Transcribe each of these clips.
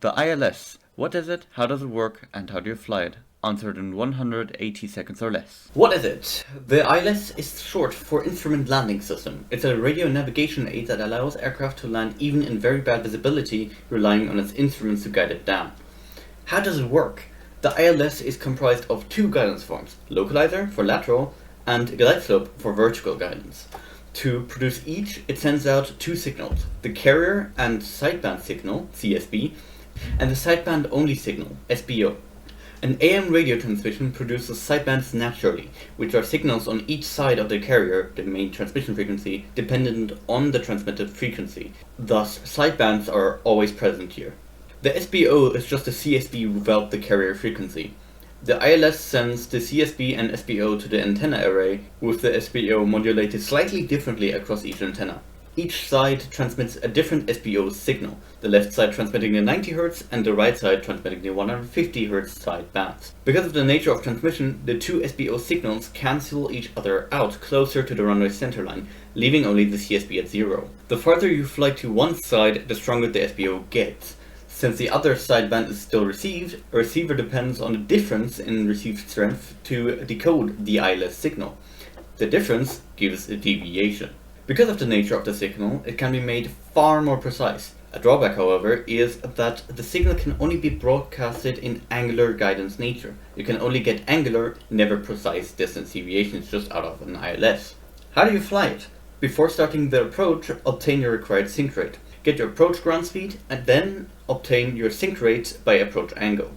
The ILS. What is it, how does it work, and how do you fly it? Answered in 180 seconds or less. What is it? The ILS is short for Instrument Landing System. It's a radio navigation aid that allows aircraft to land even in very bad visibility, relying on its instruments to guide it down. How does it work? The ILS is comprised of two guidance forms, localizer for lateral and glide slope for vertical guidance. To produce each, it sends out two signals, the carrier and sideband signal, CSB, and the sideband only signal, SBO. An AM radio transmission produces sidebands naturally, which are signals on each side of the carrier, the main transmission frequency, dependent on the transmitted frequency. Thus, sidebands are always present here. The SBO is just a CSB without the carrier frequency. The ILS sends the CSB and SBO to the antenna array, with the SBO modulated slightly differently across each antenna. Each side transmits a different SBO signal, the left side transmitting the 90 Hz and the right side transmitting the 150 Hz side bands. Because of the nature of transmission, the two SBO signals cancel each other out closer to the runway centerline, leaving only the CSB at zero. The farther you fly to one side, the stronger the SBO gets. Since the other sideband is still received, a receiver depends on the difference in received strength to decode the ILS signal. The difference gives a deviation. Because of the nature of the signal, it can be made far more precise. A drawback, however, is that the signal can only be broadcasted in angular guidance nature. You can only get angular, never precise distance deviations just out of an ILS. How do you fly it? Before starting the approach, obtain your required sync rate. Get your approach ground speed and then obtain your sync rate by approach angle.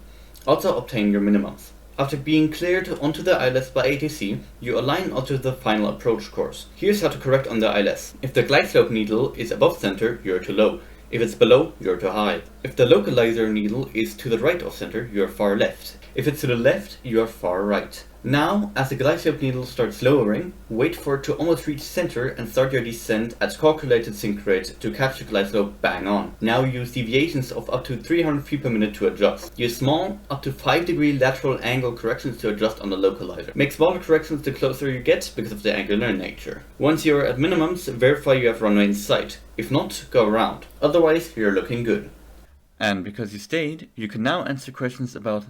Also obtain your minimums. After being cleared onto the ILS by ATC, you align onto the final approach course. Here's how to correct on the ILS. If the glide slope needle is above center, you're too low. If it's below, you're too high. If the localizer needle is to the right of center, you're far left. If it's to the left, you're far right. Now, as the glide slope needle starts lowering, wait for it to almost reach center and start your descent at calculated sync rate to catch the glide slope bang on. Now use deviations of up to 300 feet per minute to adjust. Use small, up to 5-degree lateral angle corrections to adjust on the localizer. Make smaller corrections the closer you get because of the angular nature. Once you're at minimums, verify you have runway in sight. If not, go around. Otherwise, you're looking good. And because you stayed, you can now answer questions about